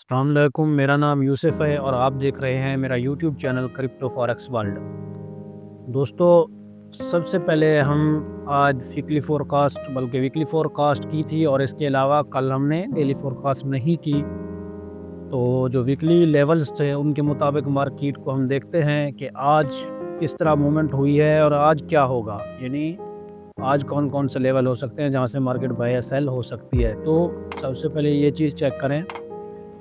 अस्सलाम वालेकुम, मेरा नाम यूसुफ़ है और आप देख रहे हैं मेरा YouTube channel crypto forex world. दोस्तों, सबसे पहले हम आज वीकली फ़ोरकास्ट की थी और इसके अलावा कल हमने डेली फ़ोरकास्ट नहीं की। तो जो वीकली लेवल्स थे उनके मुताबिक मार्केट को हम देखते हैं कि आज किस तरह मूवमेंट हुई है और आज क्या होगा। यानी आज कौन-कौन से लेवल हो सकते हैं जहाँ से मार्केट बाय या सेल हो सकती है। तो सबसे पहले ये चीज़ चेक करें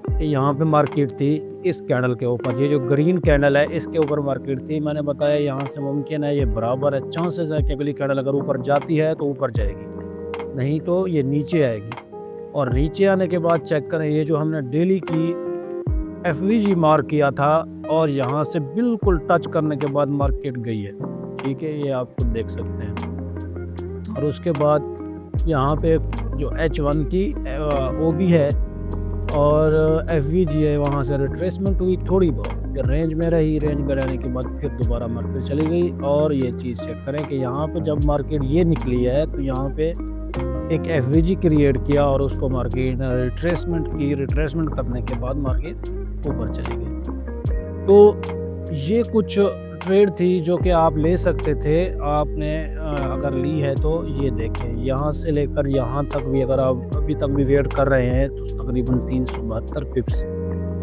कि यहाँ पे मार्केट थी इस कैंडल के ऊपर, ये जो ग्रीन कैंडल है इसके ऊपर मार्केट थी। मैंने बताया यहाँ से मुमकिन है ये बराबर है, चांसेस है कि अगली कैंडल अगर ऊपर जाती है तो ऊपर जाएगी, नहीं तो ये नीचे आएगी। और नीचे आने के बाद चेक करें, ये जो हमने डेली की एफवीजी मार्क किया था और यहाँ से बिल्कुल टच करने के बाद मार्केट गई है। ठीक है, ये आप खुद देख सकते हैं। और उसके बाद यहाँ पे जो H1 की ओबी है और एफवीजी है, वहाँ से रिट्रेसमेंट हुई थोड़ी बहुत, फिर रेंज में रही, रेंज में रहने के बाद फिर दोबारा मार्केट चली गई। और ये चीज़ चेक करें कि यहाँ पे जब मार्केट ये निकली है तो यहाँ पे एक एफवीजी क्रिएट किया और उसको मार्केट रिट्रेसमेंट करने के बाद मार्केट ऊपर चली गई। तो ये कुछ ट्रेड थी जो कि आप ले सकते थे। आपने अगर ली है तो ये देखें, यहाँ से लेकर यहाँ तक भी अगर आप अभी तक भी वेट कर रहे हैं तो तकरीबन 372 पिप्स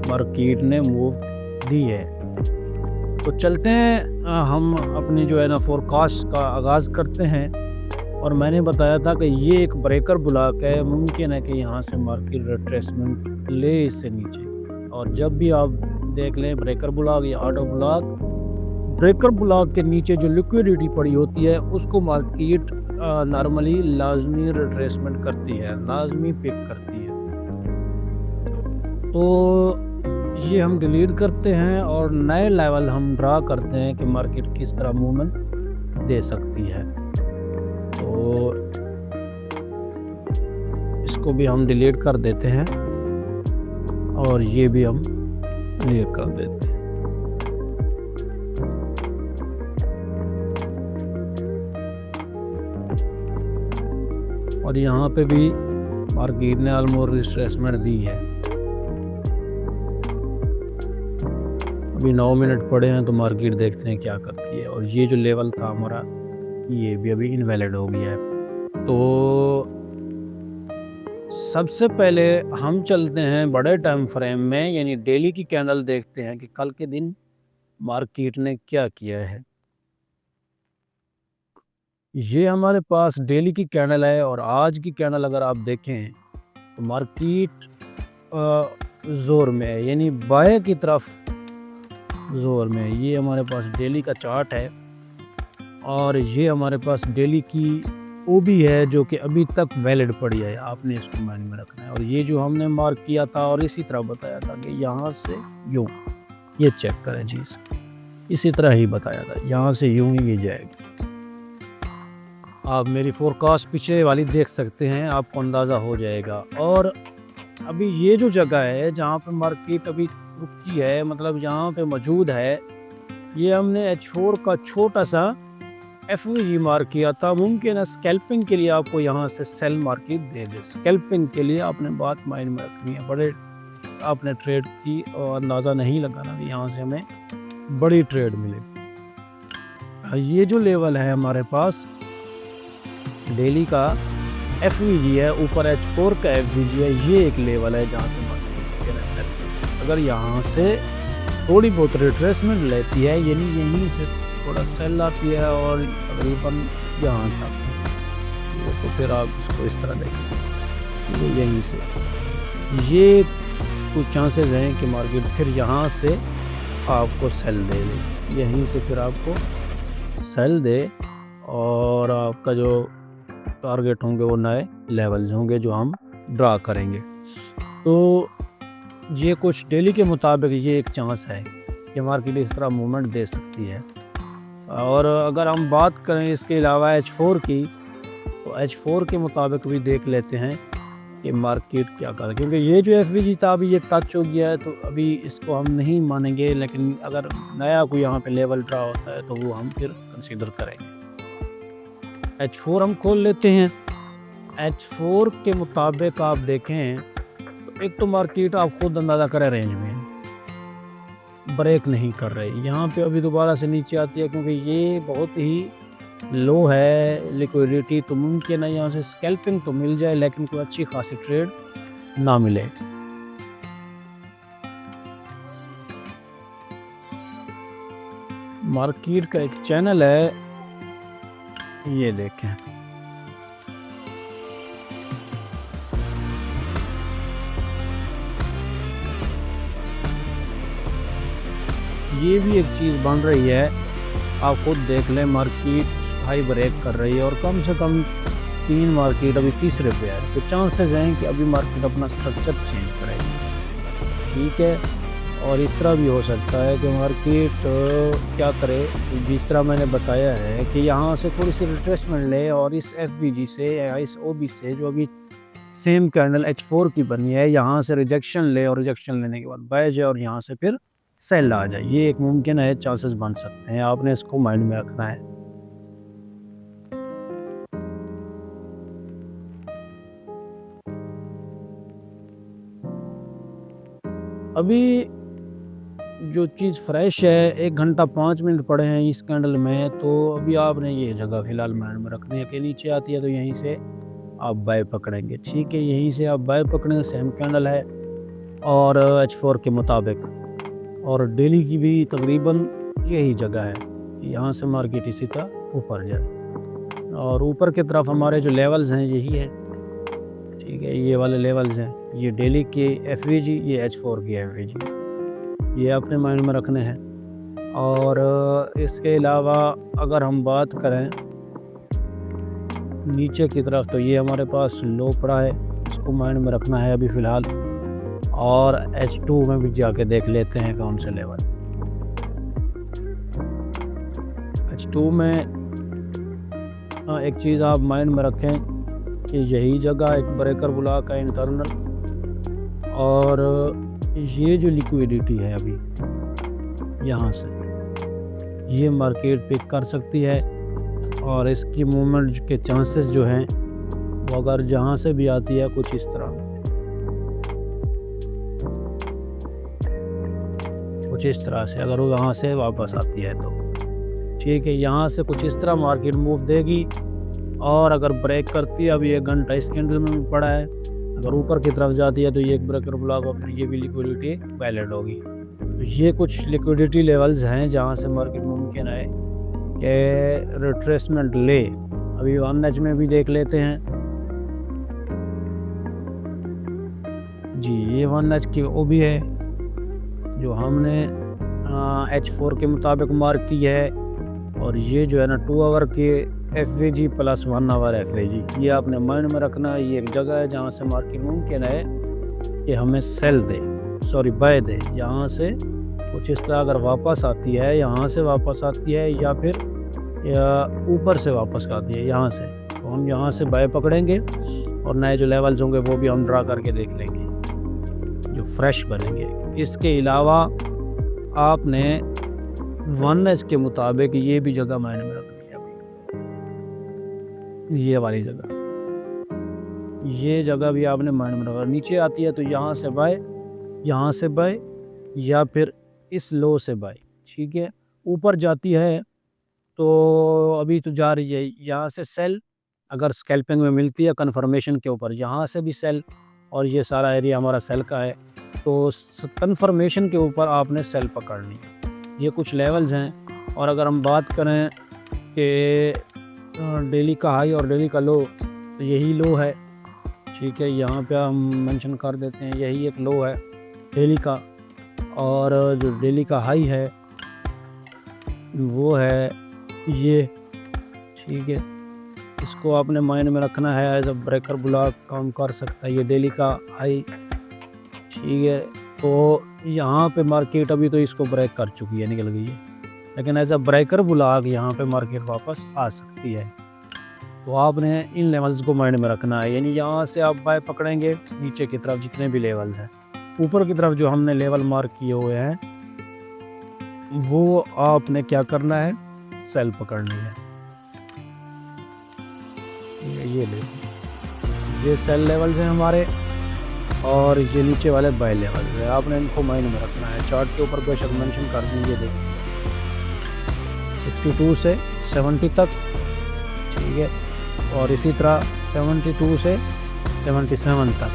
मार्केट ने मूव दी है। तो चलते हैं, हम अपनी जो है ना फोरकास्ट का आगाज़ करते हैं। और मैंने बताया था कि ये एक ब्रेकर ब्लॉक है, मुमकिन है कि यहाँ से मार्केट रिट्रेसमेंट ले इससे नीचे। और जब भी आप देख लें ब्रेकर ब्लॉक या ऑटो ब्लॉक, ब्रेकर ब्लॉक के नीचे जो लिक्विडिटी पड़ी होती है उसको मार्केट नॉर्मली लाजमी रिट्रेसमेंट करती है, लाजमी पिक करती है। तो ये हम डिलीट करते हैं और नए लेवल हम ड्रा करते हैं कि मार्केट किस तरह मूवमेंट दे सकती है। तो इसको भी हम डिलीट कर देते हैं और ये भी हम क्लियर कर देते हैं। और यहाँ पे भी मार्केट ने ऑलमोस्ट रिट्रेसमेंट दी है। अभी 9 मिनट पड़े हैं तो मार्केट देखते हैं क्या करती है। और ये जो लेवल था हमारा, ये भी अभी इनवैलिड हो गया है। तो सबसे पहले हम चलते हैं बड़े टाइम फ्रेम में, यानी डेली की कैंडल देखते हैं कि कल के दिन मार्केट ने क्या किया है। ये हमारे पास डेली की कैंडल है और आज की कैंडल अगर आप देखें तो मार्केट जोर में है, यानी बाय की तरफ जोर में है। ये हमारे पास डेली का चार्ट है और ये हमारे पास डेली की ओबी है जो कि अभी तक वैलिड पड़ी है, आपने इसको माइंड में रखना है। और ये जो हमने मार्क किया था और इसी तरह बताया था कि यहाँ से यूँ, ये चेक करें चीज़, इसी तरह ही बताया था, यहाँ से यूँ ही ये जाएगी। आप मेरी फोरकास्ट पीछे वाली देख सकते हैं, आपको अंदाज़ा हो जाएगा। और अभी ये जो जगह है जहाँ पे मार्केट अभी रुकी है, मतलब जहाँ पे मौजूद है, ये हमने H4 का छोटा सा एफवीजी मार्क किया था। मुमकिन है स्कैल्पिंग के लिए आपको यहाँ से सेल मार्केट दे दे। स्कैल्पिंग के लिए आपने बात माइंड में रखनी है, बड़े आपने ट्रेड की अंदाज़ा नहीं लगाना कि यहाँ से हमें बड़ी ट्रेड मिले। ये जो लेवल है हमारे पास डेली का एफवीजी है, ऊपर H4 का एफवीजी है, ये एक लेवल है जहाँ से मार्केट अगर यहाँ से थोड़ी बहुत रिट्रेसमेंट लेती है, यानी यहीं से थोड़ा सेल आती है और तकरीबन यहाँ तक, तो फिर आप इसको इस तरह देखें, तो यहीं से ये कुछ चांसेस हैं कि मार्केट फिर यहाँ से आपको सेल दे, यहीं से फिर आपको सेल दे और आपका जो टारगेट होंगे वो नए लेवल्स होंगे जो हम ड्रा करेंगे। तो ये कुछ डेली के मुताबिक ये एक चांस है कि मार्केट इस तरह मूवमेंट दे सकती है। और अगर हम बात करें इसके अलावा H4 की, तो H4 के मुताबिक भी देख लेते हैं कि मार्केट क्या कर रहा है, क्योंकि ये जो एफवीजी था अभी ये टच हो गया है तो अभी इसको हम नहीं मानेंगे, लेकिन अगर नया कोई यहाँ पे लेवल ड्रा होता है तो वो हम फिर कंसीडर करेंगे। H4 हम खोल लेते हैं। H4 के मुताबिक आप देखें तो एक तो मार्केट आप खुद अंदाज़ा करें रेंज में ब्रेक नहीं कर रही, यहाँ पे अभी दोबारा से नीचे आती है क्योंकि ये बहुत ही लो है लिक्विडिटी। तो मुमकिन है यहाँ से स्कैल्पिंग तो मिल जाए लेकिन कोई अच्छी खासी ट्रेड ना मिले। मार्केट का एक चैनल है, ये देखें, ये भी एक चीज़ बन रही है, आप खुद देख लें। मार्केट हाई ब्रेक कर रही है और कम से कम 3 मार्केट अभी तीसरे पे है, तो चांसेस हैं कि अभी मार्केट अपना स्ट्रक्चर चेंज करेगी। ठीक है, और इस तरह भी हो सकता है कि मार्केट क्या करे, जिस तरह मैंने बताया है कि यहाँ से थोड़ी सी रिट्रेसमेंट ले और इस FVG से या इस OB से जो अभी सेम कैंडल H4 की बनी है, यहाँ से रिजेक्शन ले और रिजेक्शन लेने के बाद बाय जाए और यहाँ से फिर सेल आ जाए। ये एक मुमकिन है, चांसेस बन सकते हैं, आपने इसको माइंड में रखना है। अभी जो चीज़ फ्रेश है, 1 घंटा 5 मिनट पड़े हैं इस कैंडल में, तो अभी आपने ये जगह फ़िलहाल माइंड में रखनी है कि नीचे आती है तो यहीं से आप बाय पकड़ेंगे। ठीक है, यहीं से आप बाय पकड़ेंगे, सेम कैंडल है और H4 के मुताबिक, और डेली की भी तकरीबन यही जगह है कि यहाँ से मार्केट इसी तरह ऊपर जाए और ऊपर की तरफ हमारे जो लेवल्स हैं यही है। ठीक है, ये वाले लेवल्स हैं, ये डेली के FVG, ये H4 की FVG, ये अपने माइंड में रखने हैं। और इसके अलावा अगर हम बात करें नीचे की तरफ, तो ये हमारे पास लो पड़ा है, इसको माइंड में रखना है अभी फ़िलहाल। और H2 में भी जाके देख लेते हैं कौन से लेवल। H2 में एक चीज़ आप माइंड में रखें कि यही जगह एक ब्रेकर ब्लॉक है इंटरनल, और ये जो लिक्विडिटी है अभी यहाँ से ये मार्केट पिक कर सकती है, और इसकी मूवमेंट के चांसेस जो हैं वो अगर जहाँ से भी आती है कुछ इस तरह से, अगर वो यहाँ से वापस आती है तो ठीक है, यहाँ से कुछ इस तरह मार्केट मूव देगी। और अगर ब्रेक करती है, अभी 1 घंटा इस कैंडल में भी पड़ा है, अगर ऊपर की तरफ जाती है तो ये एक ब्रेकर ब्लॉक और फिर ये भी लिक्विडिटी वैलिड होगी। तो ये कुछ लिक्विडिटी लेवल्स हैं जहाँ से मार्केट मुमकिन है कि रिट्रेसमेंट ले। अभी 1H में भी देख लेते हैं जी, ये 1H की OB है जो हमने H4 के मुताबिक मार्क की है, और ये जो है ना 2 आवर के FVG प्लस 1 आवर FVG, ये आपने माइंड में रखना है। ये एक जगह है जहाँ से मार्केट मुमकिन है कि हमें सेल दे, सॉरी बाय दे। यहाँ से कुछ इस तरह अगर वापस आती है, यहाँ से वापस आती है या फिर ऊपर से वापस आती है यहाँ से, तो हम यहाँ से बाय पकड़ेंगे और नए जो लेवल्स होंगे वो भी हम ड्रा करके देख लेंगे जो फ्रेश बनेंगे। इसके अलावा आपने 1H के मुताबिक ये भी जगह माइंड में रखनी है अभी, ये वाली जगह, ये जगह भी आपने माइंड में रखा। नीचे आती है तो यहाँ से बाय, यहाँ से बाय या फिर इस लो से बाय। ठीक है, ऊपर जाती है तो अभी तो जा रही है, यहाँ से सेल अगर स्कैल्पिंग में मिलती है कंफर्मेशन के ऊपर, यहाँ से भी सेल, और ये सारा एरिया हमारा सेल का है, तो कंफर्मेशन के ऊपर आपने सेल पकड़नी है। ये कुछ लेवल्स हैं। और अगर हम बात करें कि डेली का हाई और डेली का लो, तो यही लो है। ठीक है, यहाँ पे हम मेंशन कर देते हैं, यही एक लो है डेली का, और जो डेली का हाई है वो है ये। ठीक है, इसको आपने माइंड में रखना है, एज अ ब्रेकर ब्लॉक काम कर सकता है ये डेली का हाई। ठीक है, तो यहाँ पे मार्केट अभी तो इसको ब्रेक कर चुकी है, निकल गई है, लेकिन एज अ ब्रेकर ब्लॉक यहाँ पे मार्केट वापस आ सकती है। तो आपने इन लेवल्स को माइंड में रखना है, यानी यहाँ से आप बाय पकड़ेंगे नीचे की तरफ जितने भी लेवल्स हैं, ऊपर की तरफ जो हमने लेवल मार्क किए हुए हैं वो आपने क्या करना है, सेल पकड़नी है। ये ले, ये सेल लेवल्स हैं हमारे, और ये नीचे वाले बाय लेवल है, आपने इनको माइंड में रखना है। चार्ट के ऊपर बेशक मेंशन कर दीजिए, देखिए 62 से 70 तक, ठीक है। और इसी तरह 72 से 77 तक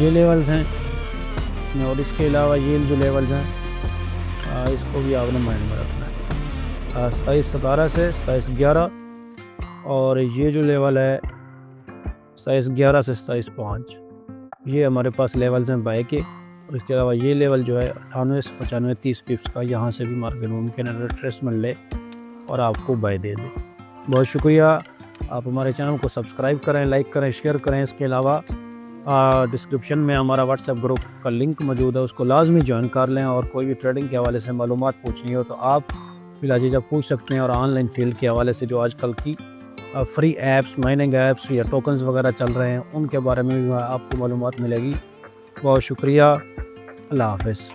ये लेवल्स हैं। और इसके अलावा ये जो लेवल्स हैं इसको भी आपने माइंड में रखना है। 27-17 से 27-11, और ये जो लेवल है 27-11 से 27-5, ये हमारे पास लेवल्स हैं बाय के। और इसके अलावा ये लेवल जो है 98 से 95 30 पिप्स का, यहाँ से भी मार्केट मुमकिन है रिट्रेसमेंट ले और आपको बाय दे दे। बहुत शुक्रिया। आप हमारे चैनल को सब्सक्राइब करें, लाइक करें, शेयर करें। इसके अलावा डिस्क्रिप्शन में हमारा व्हाट्सएप ग्रुप का लिंक मौजूद है, उसको लाजमी ज्वाइन कर लें। और कोई भी ट्रेडिंग के हवाले से मालूमात पूछनी हो तो आप बिलाजीजा पूछ सकते हैं। और ऑनलाइन फील्ड के हवाले से जो आजकल की फ्री ऐप्स, माइनिंग ऐप्स या टोकन्स वगैरह चल रहे हैं, उनके बारे में भी आपको मालूमात मिलेगी। बहुत शुक्रिया। अल्लाह हाफ़िज़।